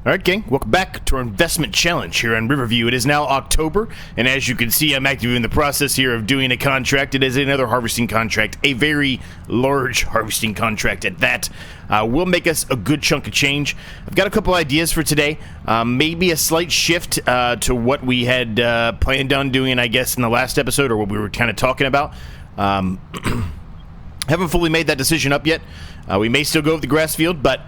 Alright gang, welcome back to our investment challenge here on Riverview. It is now October, and as you can see, I'm actively in the process here of doing a contract. It is another harvesting contract, a very large harvesting contract at that. Will make us a good chunk of change. I've got a couple ideas for today. Maybe a slight shift to what we had planned on doing, I guess, in the last episode, or what we were kind of talking about. Haven't fully made that decision up yet. We may still go with the grass field, but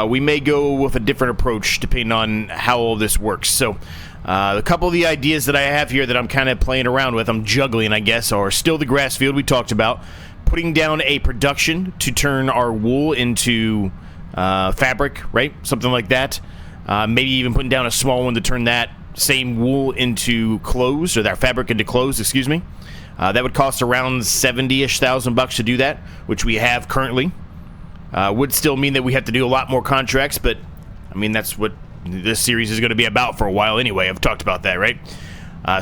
we may go with a different approach depending on how all this works. So a couple of the ideas that I have here that I'm kind of playing around with, I'm juggling, I guess, are still the grass field we talked about. Putting down a production to turn our wool into fabric, right? Something like that. Maybe even putting down a small one to turn that same wool into clothes, or that fabric into clothes, excuse me. That would cost around $70,000 to do that, which we have currently. Would still mean that we have to do a lot more contracts, but I mean, that's what this series is going to be about for a while anyway. I've talked about that, right?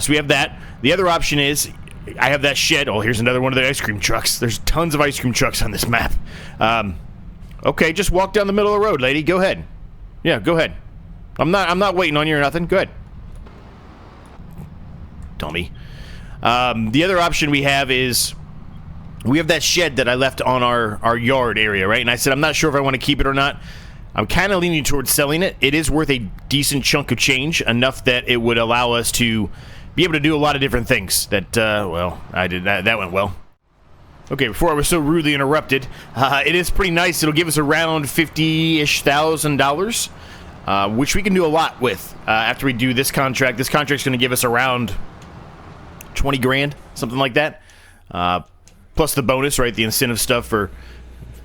So we have that. The other option is I have that shed. Oh, here's another one of the ice cream trucks. There's tons of ice cream trucks on this map. Okay, just walk down the middle of the road, lady. Go ahead. Yeah, go ahead. I'm not waiting on you or nothing. Go ahead. Dummy. The other option we have is we have that shed that I left on our yard area, right? And I said I'm not sure if I want to keep it or not. I'm kind of leaning towards selling it. It is worth a decent chunk of change, enough that it would allow us to be able to do a lot of different things. That, well, I did that. That went well. Okay, before I was so rudely interrupted, it is pretty nice. It'll give us around $50,000, which we can do a lot with after we do this contract. This contract's going to give us around 20 grand, something like that. Plus the bonus, right? The incentive stuff for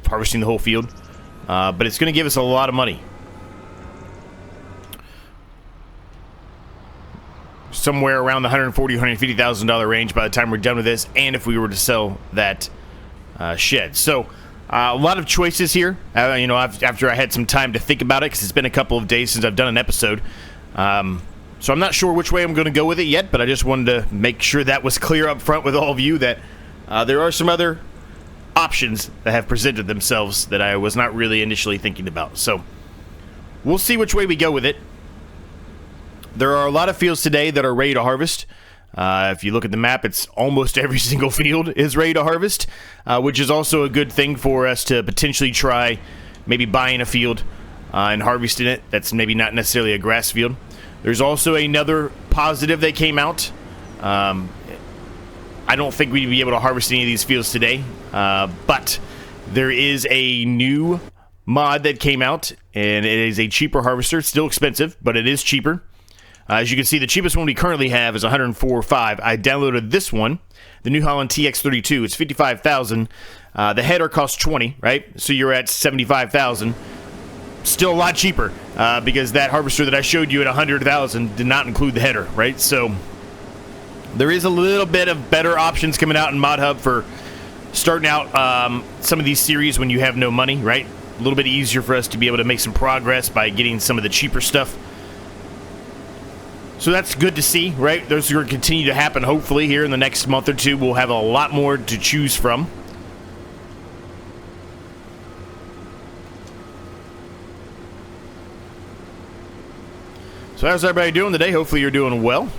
harvesting the whole field. But it's going to give us a lot of money. Somewhere around the $140,000, $150,000 range by the time we're done with this, and if we were to sell that shed. So, a lot of choices here. You know, after I had some time to think about it, because it's been a couple of days since I've done an episode. So I'm not sure which way I'm going to go with it yet, but I just wanted to make sure that was clear up front with all of you that there are some other options that have presented themselves that I was not really initially thinking about. So we'll see which way we go with it. There are a lot of fields today that are ready to harvest. If you look at the map, it's almost every single field is ready to harvest, which is also a good thing for us to potentially try maybe buying a field and harvesting it. That's maybe not necessarily a grass field. There's also another positive that came out. I don't think we'd be able to harvest any of these fields today, but there is a new mod that came out, and it is a cheaper harvester. It's still expensive, but it is cheaper. As you can see, the cheapest one we currently have is $104.5. I downloaded this one, the New Holland TX32. It's $55,000. The header costs $20, right? So you're at $75,000. Still a lot cheaper, because that harvester that I showed you at $100,000 did not include the header, right? So there is a little bit of better options coming out in Mod Hub for starting out some of these series when you have no money, right? A little bit easier for us to be able to make some progress by getting some of the cheaper stuff. So that's good to see, right? Those are going to continue to happen, hopefully, here in the next month or two. We'll have a lot more to choose from. So how's everybody doing today? Hopefully you're doing well.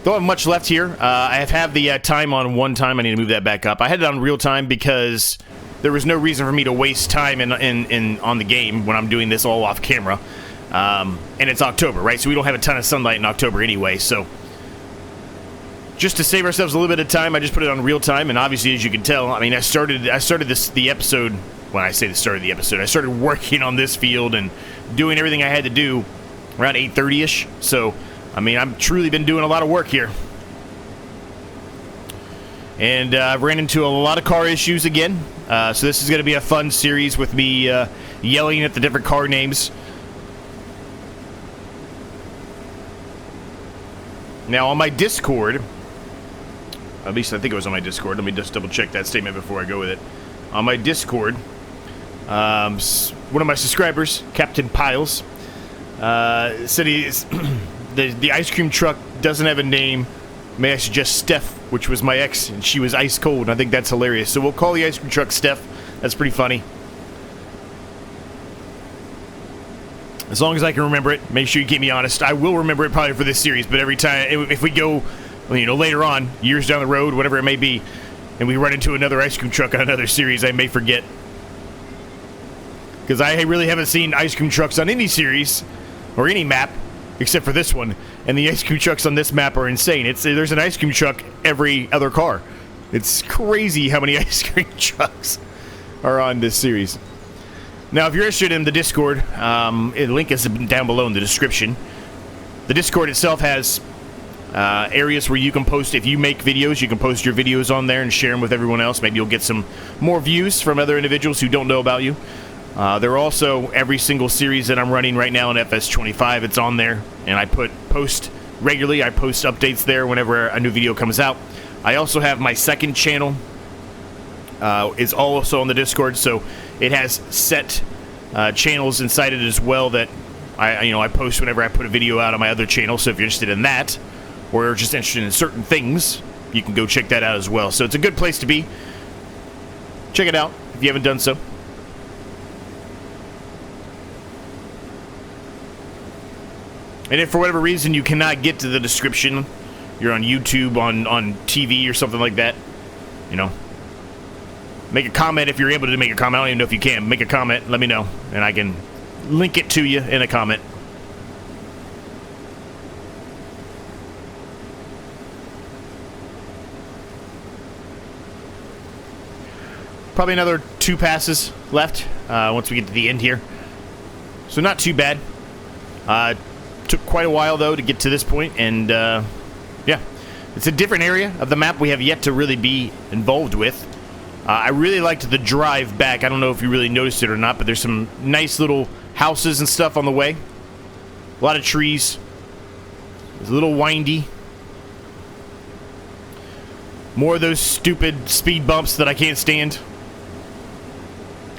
Don't have much left here. I have the time on one time. I need to move that back up. I had it on real time because there was no reason for me to waste time on the game when I'm doing this all off camera. And it's October, right? So we don't have a ton of sunlight in October anyway. So just to save ourselves a little bit of time, I just put it on real time. And obviously, as you can tell, I mean, I started the episode. When I say the start of the episode, I started working on this field and doing everything I had to do around 8:30ish. So, I mean, I've truly been doing a lot of work here. And I've ran into a lot of car issues again. So this is going to be a fun series with me yelling at the different car names. Now, on my Discord, at least I think it was on my Discord. Let me just double check that statement before I go with it. On my Discord, one of my subscribers, Captain Piles, said the ice cream truck doesn't have a name. May I suggest Steph, which was my ex, and she was ice cold, and I think that's hilarious. So we'll call the ice cream truck Steph. That's pretty funny. As long as I can remember it, make sure you keep me honest. I will remember it probably for this series, but every time, if we go, you know, later on, years down the road, whatever it may be, and we run into another ice cream truck on another series, I may forget. Because I really haven't seen ice cream trucks on any series, or any map, except for this one. And the ice cream trucks on this map are insane. There's an ice cream truck every other car. It's crazy how many ice cream trucks are on this series. Now, if you're interested in the Discord, the link is down below in the description. The Discord itself has areas where you can post. If you make videos, you can post your videos on there and share them with everyone else. Maybe you'll get some more views from other individuals who don't know about you. There are also every single series that I'm running right now in FS25. It's on there, and I post regularly. I post updates there whenever a new video comes out. I also have my second channel. Is also on the Discord, so it has set channels inside it as well that I post whenever I put a video out on my other channel. So if you're interested in that, or you're just interested in certain things, you can go check that out as well. So it's a good place to be. Check it out if you haven't done so. And if for whatever reason you cannot get to the description, you're on YouTube, on TV or something like that, you know, make a comment if you're able to make a comment. I don't even know if you can. Make a comment, let me know, and I can link it to you in a comment. Probably another 2 passes left once we get to the end here. So not too bad. Took quite a while, though, to get to this point, and yeah. It's a different area of the map we have yet to really be involved with. I really liked the drive back. I don't know if you really noticed it or not, but there's some nice little houses and stuff on the way. A lot of trees. It's a little windy. More of those stupid speed bumps that I can't stand.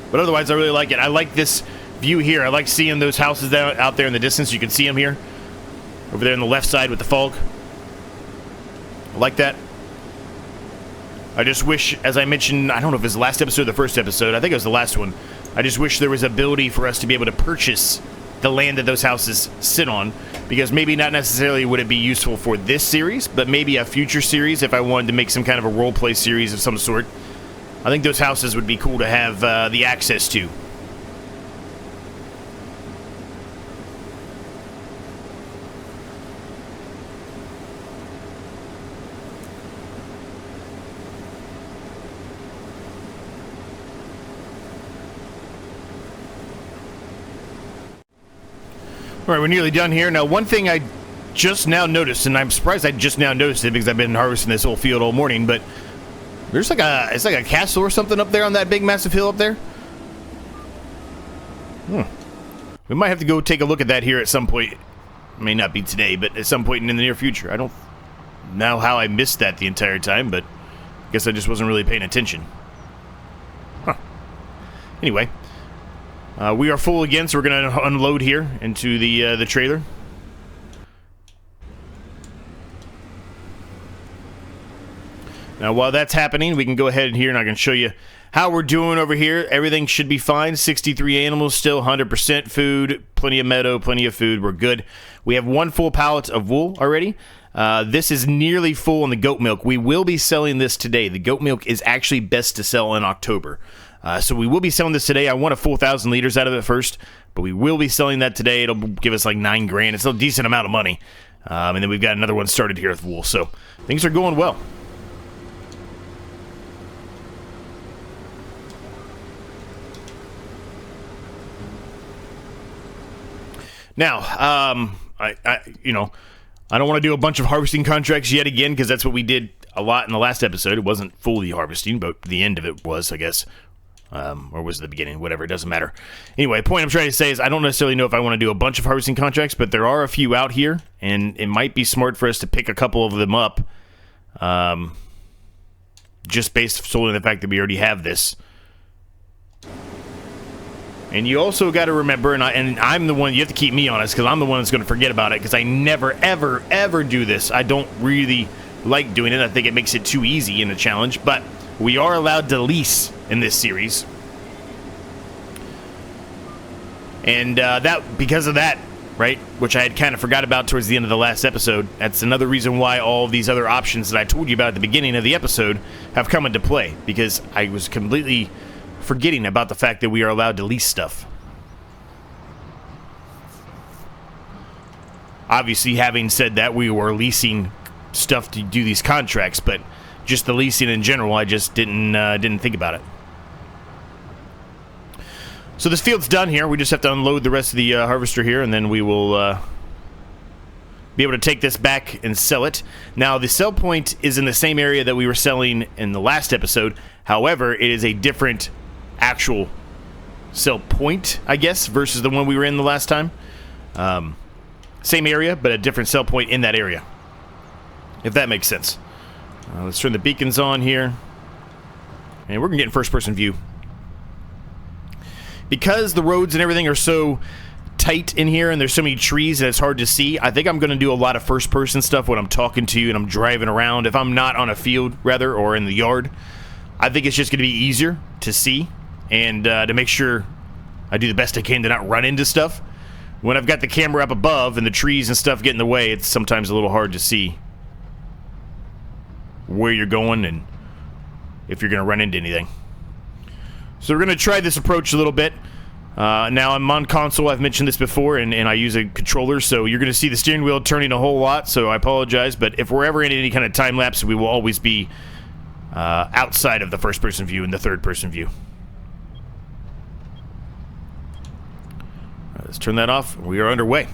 But otherwise, I really like it. I like this view here. I like seeing those houses out there in the distance. You can see them here. Over there on the left side with the fog. I like that. I just wish, as I mentioned, I don't know if it was the last episode or the first episode. I think it was the last one. I just wish there was ability for us to be able to purchase the land that those houses sit on. Because maybe not necessarily would it be useful for this series, but maybe a future series if I wanted to make some kind of a role-play series of some sort. I think those houses would be cool to have the access to. All right, we're nearly done here. Now, one thing I just now noticed, and I'm surprised I just now noticed it because I've been harvesting this whole field all morning, but there's like it's like a castle or something up there on that big massive hill up there. We might have to go take a look at that here at some point. It may not be today, but at some point in the near future. I don't know how I missed that the entire time, but I guess I just wasn't really paying attention. Huh. Anyway. We are full again, so we're going to unload here into the trailer. Now, while that's happening, we can go ahead here and I can show you how we're doing over here. Everything should be fine. 63 animals still, 100% food, plenty of meadow, plenty of food. We're good. We have 1 full pallet of wool already. This is nearly full on the goat milk. We will be selling this today. The goat milk is actually best to sell in October. So we will be selling this today. I want a full 1,000 liters out of it first, but we will be selling that today. It'll give us like $9 grand. It's a decent amount of money. And then we've got another one started here with wool. So things are going well. Now, I don't want to do a bunch of harvesting contracts yet again because that's what we did a lot in the last episode. It wasn't fully harvesting, but the end of it was, I guess. Or was it the beginning? Whatever, it doesn't matter. Anyway, the point I'm trying to say is I don't necessarily know if I want to do a bunch of harvesting contracts, but there are a few out here, and it might be smart for us to pick a couple of them up. Just based solely on the fact that we already have this. And you also got to remember, and I'm the one, you have to keep me honest, because I'm the one that's going to forget about it, because I never, ever, ever do this. I don't really like doing it. I think it makes it too easy in a challenge, but we are allowed to lease in this series. And because of that, right, which I had kind of forgot about towards the end of the last episode, that's another reason why all of these other options that I told you about at the beginning of the episode have come into play, because I was completely forgetting about the fact that we are allowed to lease stuff. Obviously, having said that, we were leasing stuff to do these contracts, but just the leasing in general, I just didn't think about it. So this field's done here. We just have to unload the rest of the harvester here, and then we will be able to take this back and sell it. Now, the sell point is in the same area that we were selling in the last episode. However, it is a different actual sell point, I guess, versus the one we were in the last time. Same area, but a different sell point in that area, if that makes sense. Let's turn the beacons on here, and we're going to get in first-person view. Because the roads and everything are so tight in here and there's so many trees that it's hard to see, I think I'm going to do a lot of first-person stuff when I'm talking to you and I'm driving around. If I'm not on a field, rather, or in the yard, I think it's just going to be easier to see and to make sure I do the best I can to not run into stuff. When I've got the camera up above and the trees and stuff get in the way, it's sometimes a little hard to see where you're going and if you're going to run into anything. So we're going to try this approach a little bit. Now I'm on console, I've mentioned this before, and I use a controller, so you're going to see the steering wheel turning a whole lot, so I apologize, but if we're ever in any kind of time-lapse, we will always be outside of the first-person view and the third-person view. Let's turn that off. We are underway.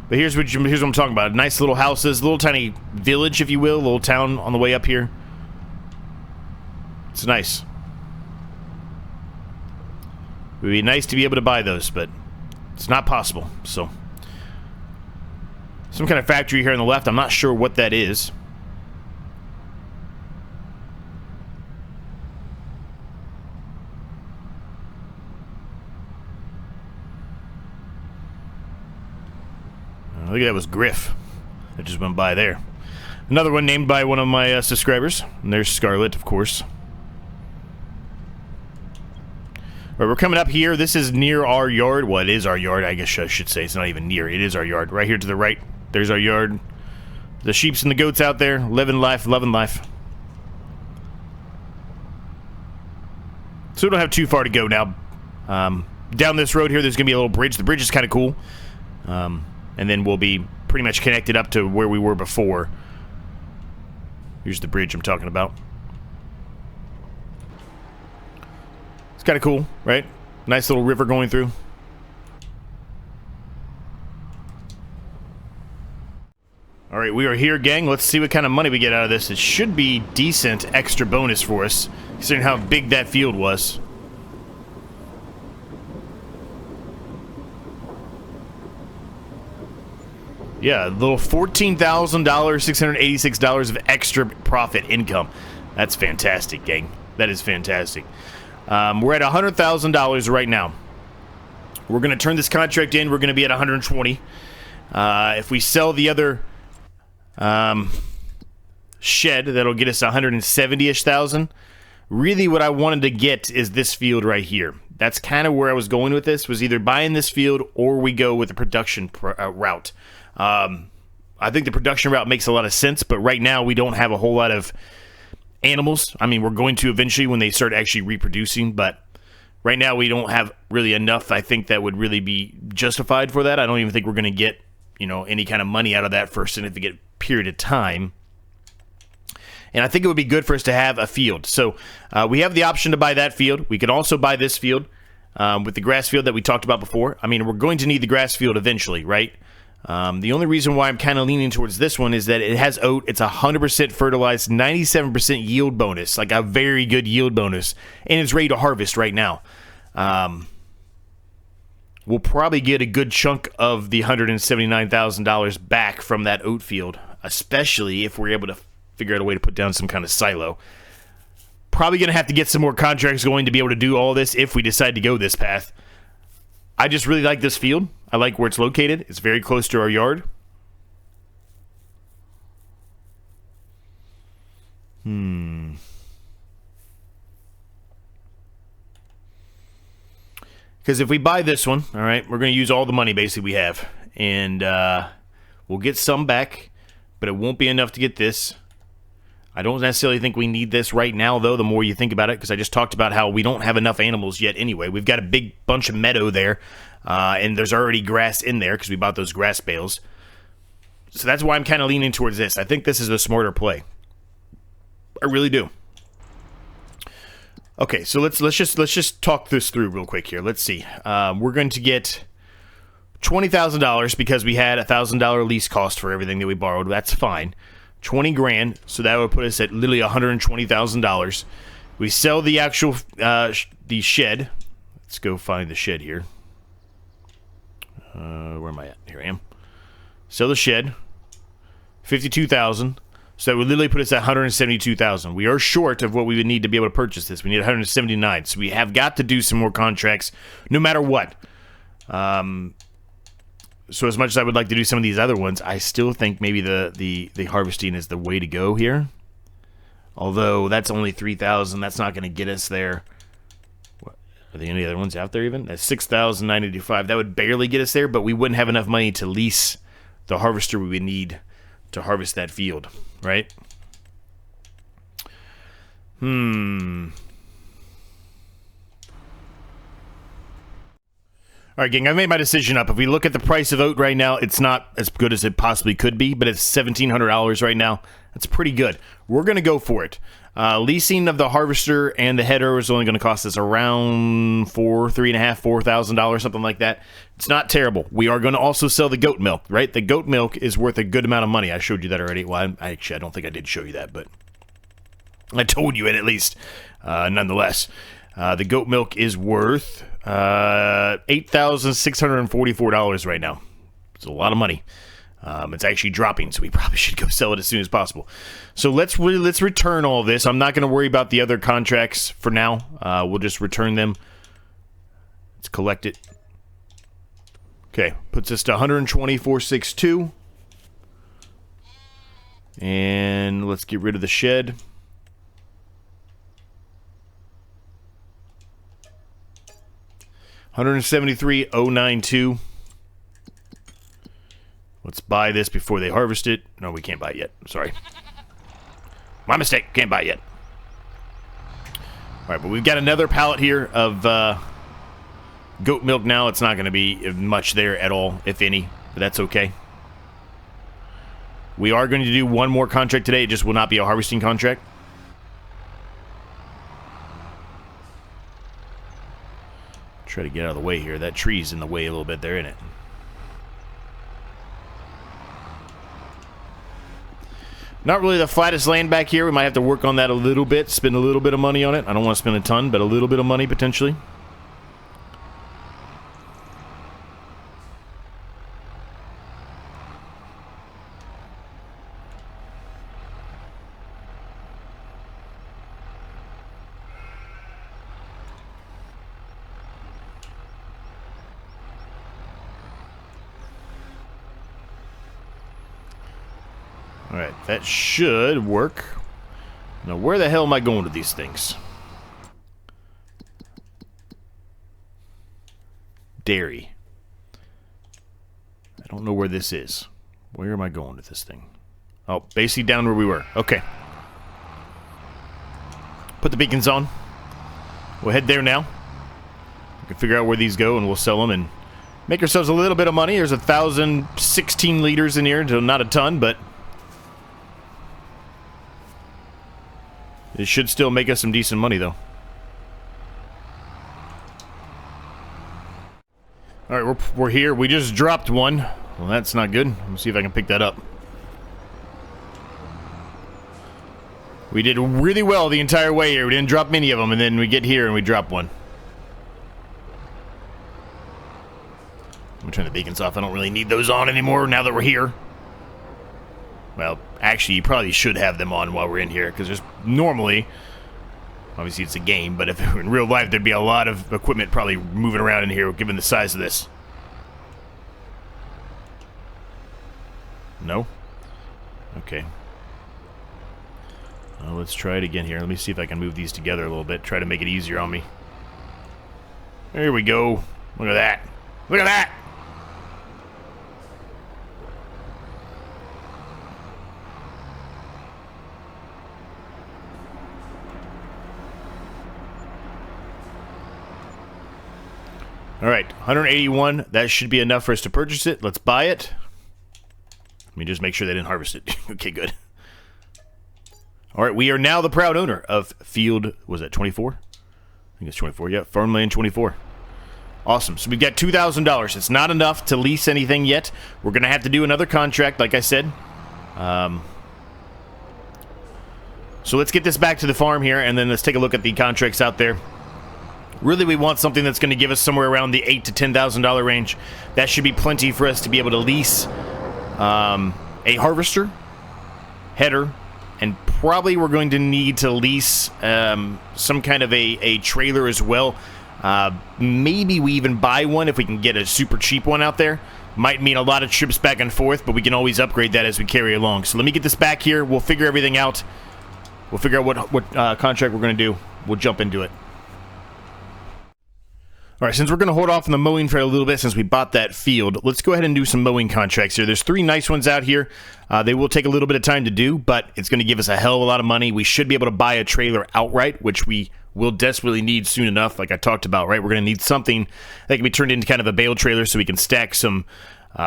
But here's what I'm talking about. Nice little houses, little tiny village, if you will, little town on the way up here. It's nice. It would be nice to be able to buy those, but it's not possible. So, some kind of factory here on the left. I'm not sure what that is. Look at that, was Griff. That just went by there. Another one named by one of my subscribers. And there's Scarlet, of course. Right, we're coming up here. This is near our yard. Well, it is our yard, I guess I should say. It's not even near. It is our yard. Right here to the right. There's our yard. The sheeps and the goats out there. Living life, loving life. So we don't have too far to go now. Down this road here, there's going to be a little bridge. The bridge is kind of cool. And then we'll be pretty much connected up to where we were before. Here's the bridge I'm talking about. It's kind of cool, right? Nice little river going through. Alright, we are here, gang. Let's see what kind of money we get out of this. It should be decent extra bonus for us, considering how big that field was. Yeah, a little $14,000, $686 of extra profit income. That's fantastic, gang. That is fantastic. We're at $100,000 right now. We're going to turn this contract in. We're going to be at 120. If we sell the other shed, that'll get us 170-ish thousand. Really, what I wanted to get is this field right here. That's kind of where I was going with this, was either buying this field or we go with the production route. I think the production route makes a lot of sense, but right now we don't have a whole lot of animals. I mean, we're going to eventually when they start actually reproducing, but right now we don't have really enough, I think, that would really be justified for that. I don't even think we're going to get, you know, any kind of money out of that for a significant period of time. And I think it would be good for us to have a field. So we have the option to buy that field. We could also buy this field with the grass field that we talked about before. I mean, we're going to need the grass field eventually, right? The only reason why I'm kind of leaning towards this one is that it has oat. It's 100% fertilized, 97% yield bonus, like a very good yield bonus, and it's ready to harvest right now. We'll probably get a good chunk of the $179,000 back from that oat field, especially if we're able to figure out a way to put down some kind of silo. Probably going to have to get some more contracts going to be able to do all this if we decide to go this path. I just really like this field. I like where it's located. It's very close to our yard. Because if we buy this one, all right, we're going to use all the money basically we have. And we'll get some back, but it won't be enough to get this. I don't necessarily think we need this right now, though, the more you think about it, because I just talked about how we don't have enough animals yet anyway. We've got a big bunch of meadow there, and there's already grass in there because we bought those grass bales. So that's why I'm kind of leaning towards this. I think this is a smarter play. I really do. Okay, so let's just talk this through real quick here. Let's see. We're going to get $20,000 because we had a $1,000 lease cost for everything that we borrowed. That's fine. 20 grand, so that would put us at literally $120,000. We sell the actual the shed. Let's go find the shed here. Where am I at? Here I am. Sell the shed. 52,000. So that would literally put us at 172,000. We are short of what we would need to be able to purchase this. We need 179. So we have got to do some more contracts, no matter what. So as much as I would like to do some of these other ones, I still think maybe the harvesting is the way to go here. Although that's only 3,000, that's not going to get us there. What, are there any other ones out there even? That's 6,985. That would barely get us there, but we wouldn't have enough money to lease the harvester we would need to harvest that field, right? All right, gang, I've made my decision up. If we look at the price of oat right now, it's not as good as it possibly could be, but it's $1,700 right now. That's pretty good. We're going to go for it. Leasing of the harvester and the header is only going to cost us around $4,500, something like that. It's not terrible. We are going to also sell the goat milk, right? The goat milk is worth a good amount of money. I showed you that already. Well, actually, I don't think I did show you that, but I told you it at least, nonetheless. The goat milk is worth $8,644 right now. It's a lot of money. It's actually dropping, so we probably should go sell it as soon as possible. So let's return all of this. I'm not going to worry about the other contracts for now. We'll just return them. Let's collect it. Okay, puts us to 124.62. And let's get rid of the shed. $173,092. Let's buy this before they harvest it. No, we can't buy it yet. Sorry. My mistake. Can't buy it yet. All right, but we've got another pallet here of goat milk now. It's not going to be much there at all, if any, but that's okay. We are going to do one more contract today. It just will not be a harvesting contract. Try to get out of the way here. That tree's in the way a little bit there, isn't it? Not really the flattest land back here. We might have to work on that a little bit, spend a little bit of money on it. I don't want to spend a ton, but a little bit of money potentially. Alright, that should work. Now, where the hell am I going with these things? Dairy. I don't know where this is. Where am I going with this thing? Oh, basically down where we were. Okay. Put the beacons on. We'll head there now. We can figure out where these go and we'll sell them and make ourselves a little bit of money. There's 1,016 liters in here, so not a ton, but it should still make us some decent money, though. Alright, we're here. We just dropped one. Well, that's not good. Let me see if I can pick that up. We did really well the entire way here. We didn't drop many of them, and then we get here and we drop one. I'm gonna turn the beacons off. I don't really need those on anymore now that we're here. Well, actually, you probably should have them on while we're in here, because there's normally, obviously it's a game, but if it were in real life, there'd be a lot of equipment probably moving around in here, given the size of this. No? Okay. Well, let's try it again here. Let me see if I can move these together a little bit, try to make it easier on me. There we go. Look at that. Look at that. All right, 181. That should be enough for us to purchase it. Let's buy it. Let me just make sure they didn't harvest it. Okay, good. All right, we are now the proud owner of field, was that 24? I think it's 24, yeah, Farmland 24. Awesome, so we've got $2,000. It's not enough to lease anything yet. We're going to have to do another contract, like I said. So let's get this back to the farm here, and then let's take a look at the contracts out there. Really, we want something that's going to give us somewhere around the $8,000 to $10,000 range. That should be plenty for us to be able to lease a harvester, header, and probably we're going to need to lease some kind of a trailer as well. Maybe we even buy one if we can get a super cheap one out there. Might mean a lot of trips back and forth, but we can always upgrade that as we carry along. So let me get this back here. We'll figure everything out. We'll figure out what contract we're going to do. We'll jump into it. All right, since we're going to hold off on the mowing for a little bit since we bought that field, let's go ahead and do some mowing contracts here. There's 3 nice ones out here. They will take a little bit of time to do, but it's going to give us a hell of a lot of money. We should be able to buy a trailer outright, which we will desperately need soon enough, like I talked about, right? We're going to need something that can be turned into kind of a bale trailer so we can stack some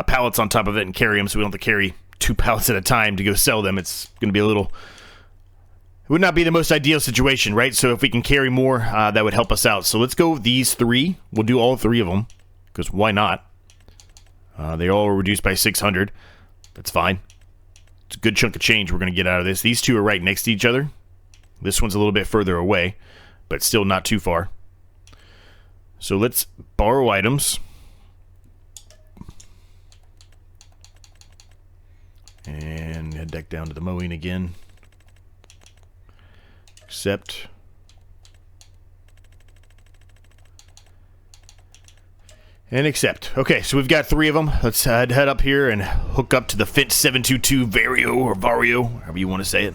pallets on top of it and carry them so we don't have to carry 2 pallets at a time to go sell them. It's going to be a little... It would not be the most ideal situation, right? So if we can carry more, that would help us out. So let's go with these 3. We'll do all 3 of them, because why not? They all were reduced by 600. That's fine. It's a good chunk of change we're going to get out of this. These 2 are right next to each other. This one's a little bit further away, but still not too far. So let's borrow items. And head back down to the mowing again. Accept. And accept. Okay, so we've got 3 of them. Let's head up here and hook up to the Fint 722 Vario, or Vario, however you want to say it.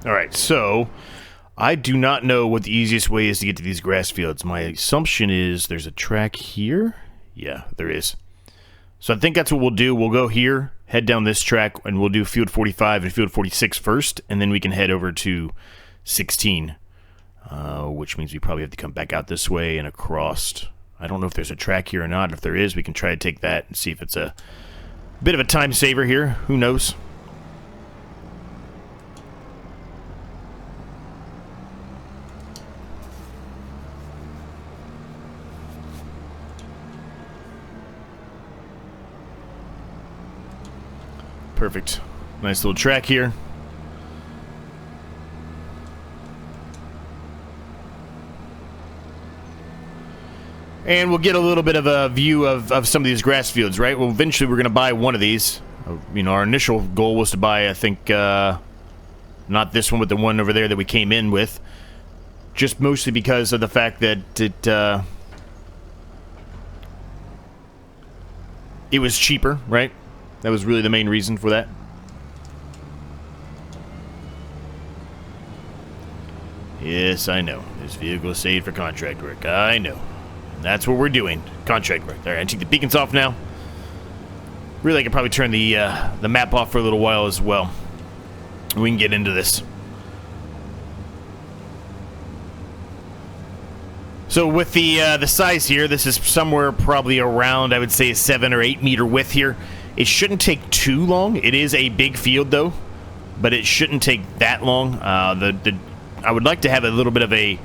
Alright, so I do not know what the easiest way is to get to these grass fields. My assumption is there's a track here. Yeah, there is. So I think that's what we'll do. We'll go here, head down this track, and we'll do field 45 and field 46 first, and then we can head over to 16, which means we probably have to come back out this way and across. I don't know if there's a track here or not. If there is, we can try to take that and see if it's a bit of a time saver here. Who knows? Perfect. Nice little track here. And we'll get a little bit of a view of some of these grass fields, right? Well, eventually we're going to buy one of these. You know, our initial goal was to buy, I think, not this one, but the one over there that we came in with. Just mostly because of the fact that it was cheaper, right? That was really the main reason for that. Yes, I know. This vehicle is saved for contract work. I know. And that's what we're doing. Contract work. Alright, I take the beacons off now. Really, I could probably turn the map off for a little while as well. We can get into this. So with the size here, this is somewhere probably around, I would say, a 7 or 8 meter width here. It shouldn't take too long. It is a big field, though, but it shouldn't take that long. I would like to have a little bit of a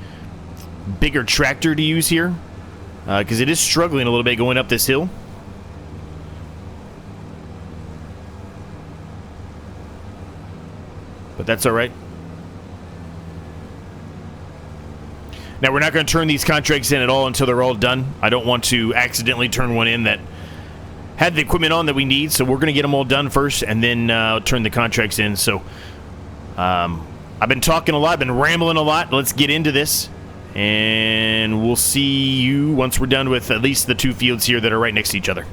bigger tractor to use here, because it is struggling a little bit going up this hill. But that's all right. Now, we're not going to turn these contracts in at all until they're all done. I don't want to accidentally turn one in that had the equipment on that we need, so we're going to get them all done first and then turn the contracts in. So I've been talking a lot, I've been rambling a lot. Let's get into this And we'll see you once we're done with at least the 2 fields here that are right next to each other.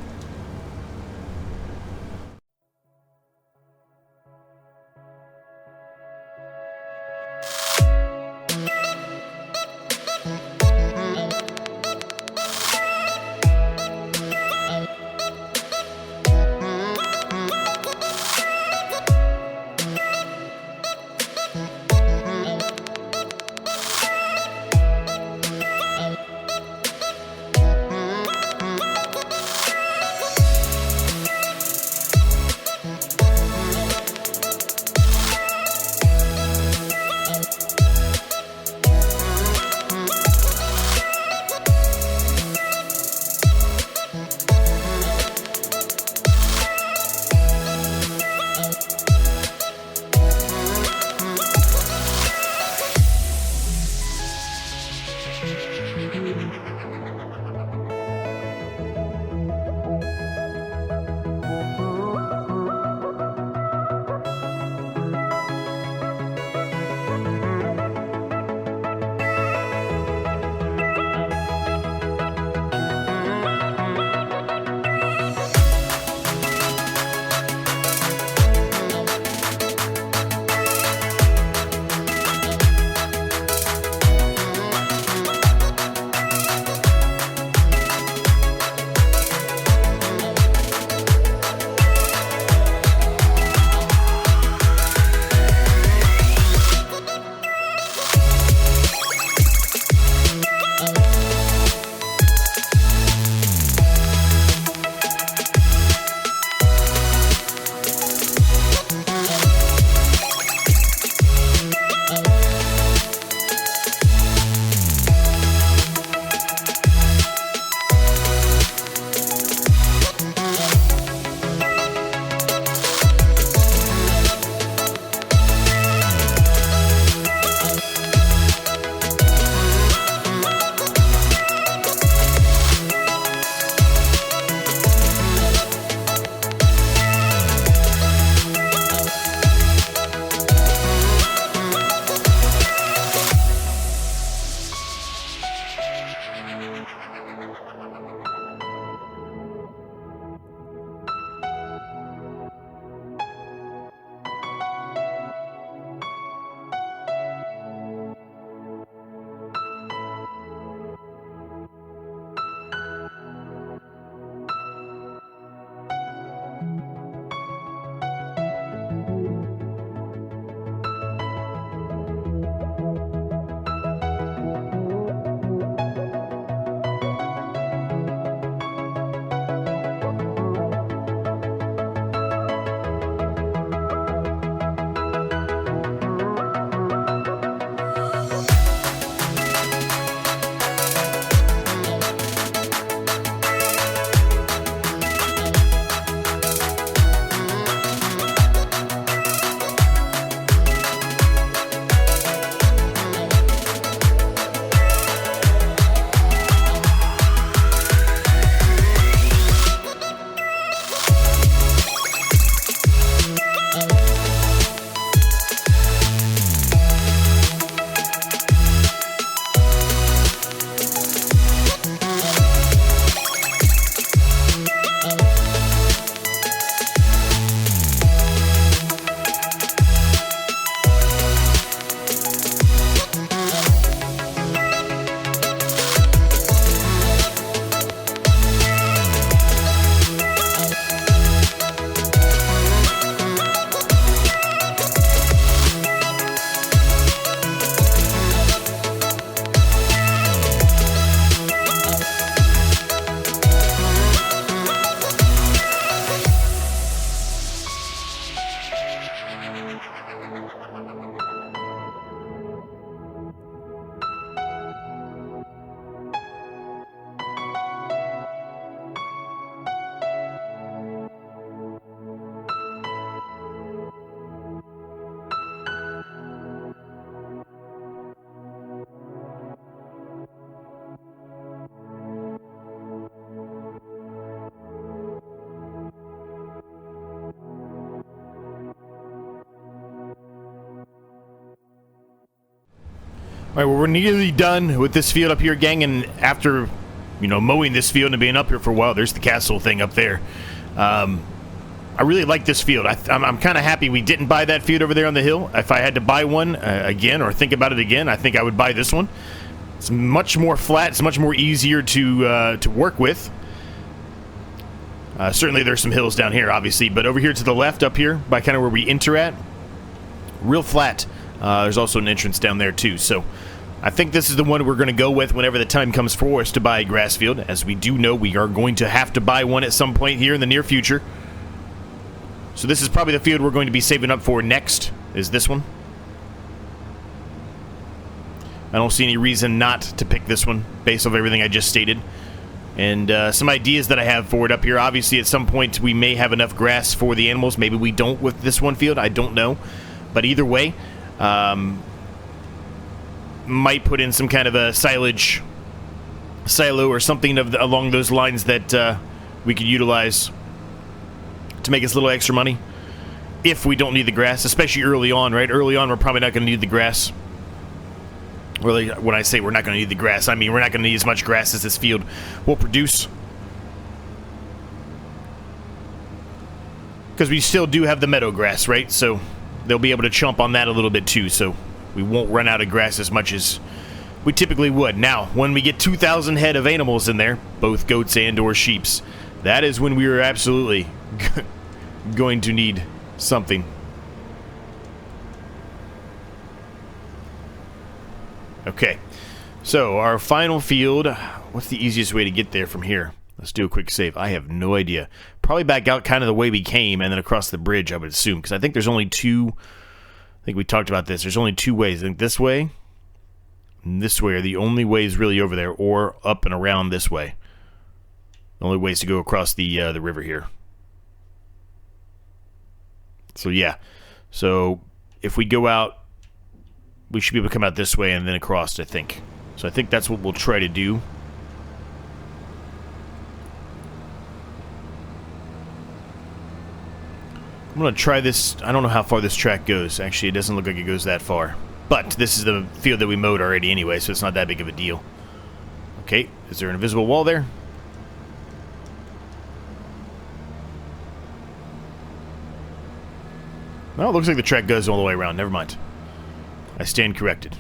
All right, well, we're nearly done with this field up here, gang, and after, you know, mowing this field and being up here for a while, there's the castle thing up there. I really like this field. I'm kind of happy we didn't buy that field over there on the hill. If I had to buy one again or think about it again, I think I would buy this one. It's much more flat. It's much more easier to work with. Certainly there's some hills down here, obviously, but over here to the left, up here, by kind of where we enter at, real flat. There's also an entrance down there, too. So I think this is the one we're going to go with whenever the time comes for us to buy a grass field. As we do know, we are going to have to buy one at some point here in the near future. So this is probably the field we're going to be saving up for next, is this one. I don't see any reason not to pick this one based off everything I just stated. And some ideas that I have for it up here. Obviously, at some point, we may have enough grass for the animals. Maybe we don't with this one field. I don't know. But either way, might put in some kind of a silage silo or something along those lines that we could utilize to make us a little extra money if we don't need the grass, especially early on, right? Early on, we're probably not going to need the grass. Really, when I say we're not going to need the grass, I mean we're not going to need as much grass as this field will produce. Because we still do have the meadow grass, right? So they'll be able to chomp on that a little bit too, so we won't run out of grass as much as we typically would. Now, when we get 2,000 head of animals in there, both goats and or sheeps, that is when we are absolutely going to need something. Okay, so our final field, what's the easiest way to get there from here? Let's do a quick save. I have no idea. Probably back out kind of the way we came and then across the bridge, I would assume, because I think there's only two. I think we talked about this. There's only two ways. I think this way and this way are the only ways really over there, or up and around this way. The only ways to go across the river here. So yeah, so if we go out, we should be able to come out this way and then across, I think. So I think that's what we'll try to do. I'm going to try this. I don't know how far this track goes. Actually, it doesn't look like it goes that far. But this is the field that we mowed already anyway, so it's not that big of a deal. Okay, is there an invisible wall there? Well, it looks like the track goes all the way around. Never mind. I stand corrected.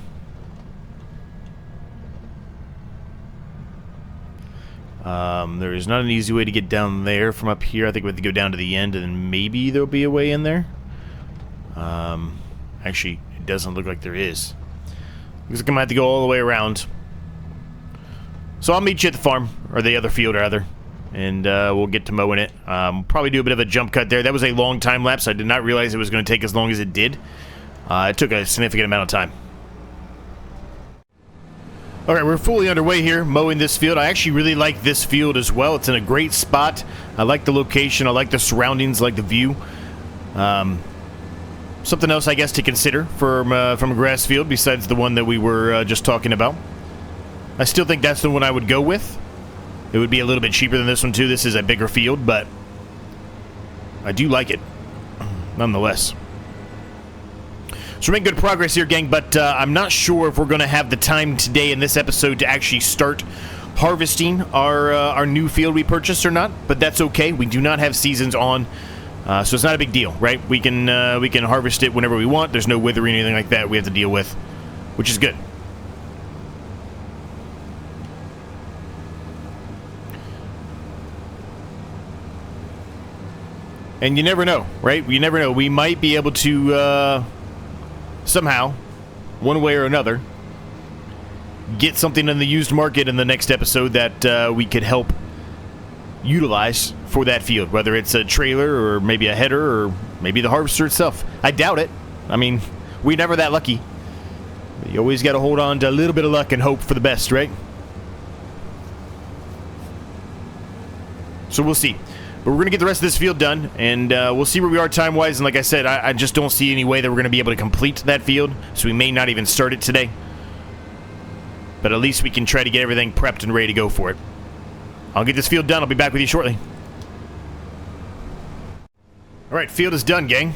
There is not an easy way to get down there from up here. I think we have to go down to the end, and then maybe there'll be a way in there. Actually, it doesn't look like there is. Looks like I'm going to have to go all the way around. So I'll meet you at the farm, or the other field, rather. And we'll get to mowing it. Probably do a bit of a jump cut there. That was a long time lapse. I did not realize it was going to take as long as it did. It took a significant amount of time. Alright, we're fully underway here, mowing this field. I actually really like this field as well. It's in a great spot. I like the location. I like the surroundings. I like the view. Something else, I guess, to consider from a grass field besides the one that we were just talking about. I still think that's the one I would go with. It would be a little bit cheaper than this one, too. This is a bigger field, but I do like it, nonetheless. So we're making good progress here, gang, but I'm not sure if we're going to have the time today in this episode to actually start harvesting our new field we purchased or not, but that's okay. We do not have seasons on, so it's not a big deal, right? We can harvest it whenever we want. There's no withering or anything like that we have to deal with, which is good. And you never know, right? You never know. We might be able to somehow, one way or another, get something in the used market in the next episode that we could help utilize for that field, whether it's a trailer or maybe a header or maybe the harvester itself. I doubt it. I mean, we're never that lucky. You always got to hold on to a little bit of luck and hope for the best, right? So we'll see. But we're going to get the rest of this field done, and we'll see where we are time-wise. And like I said, I just don't see any way that we're going to be able to complete that field, so we may not even start it today. But at least we can try to get everything prepped and ready to go for it. I'll get this field done. I'll be back with you shortly. All right, field is done, gang.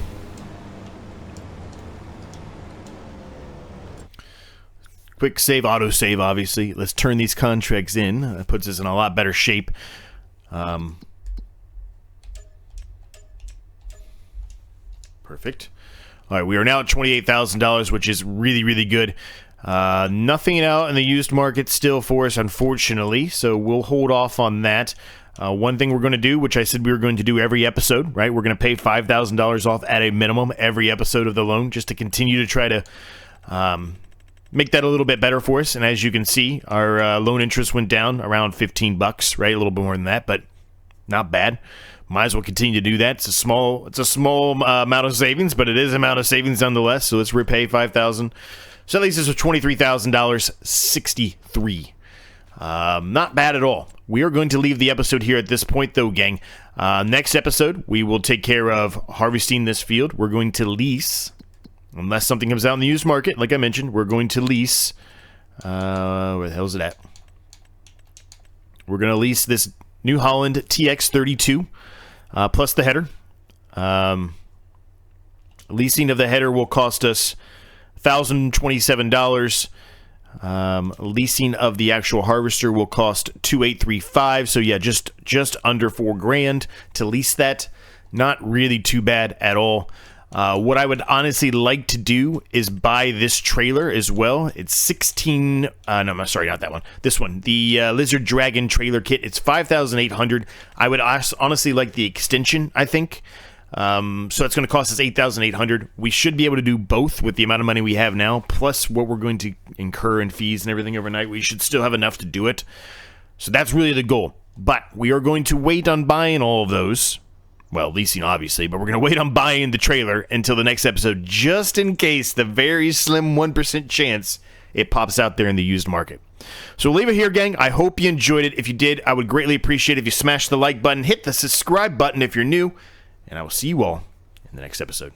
Quick save, auto save, obviously. Let's turn these contracts in. That puts us in a lot better shape. Perfect. All right, we are now at $28,000, which is really, really good. Nothing out in the used market still for us, unfortunately, so we'll hold off on that. One thing we're going to do, which I said we were going to do every episode, right? We're going to pay $5,000 off at a minimum every episode of the loan, just to continue to try to make that a little bit better for us. And as you can see, our loan interest went down around $15, right? A little bit more than that, but not bad. Might as well continue to do that. It's a small amount of savings, but it is an amount of savings nonetheless. So let's repay $5,000. So at least this was $23,063. Not bad at all. We are going to leave the episode here at this point, though, gang. Next episode, we will take care of harvesting this field. We're going to lease, unless something comes out in the used market, like I mentioned, we're going to lease. Where the hell is it at? We're going to lease this New Holland TX32 plus the header. Leasing of the header will cost us $1,027. Leasing of the actual harvester will cost $2,835. So yeah, just under $4,000 to lease that. Not really too bad at all. What I would honestly like to do is buy this trailer as well. It's 16. No, I'm sorry, not that one. This one, the Lizard Dragon trailer kit. It's $5,800. I would honestly like the extension, I think. So it's going to cost us $8,800. We should be able to do both with the amount of money we have now, plus what we're going to incur in fees and everything overnight. We should still have enough to do it. So that's really the goal. But we are going to wait on buying all of those. Well, leasing, obviously, but we're going to wait on buying the trailer until the next episode, just in case the very slim 1% chance it pops out there in the used market. So we'll leave it here, gang. I hope you enjoyed it. If you did, I would greatly appreciate it if you smash the like button, hit the subscribe button if you're new, and I will see you all in the next episode.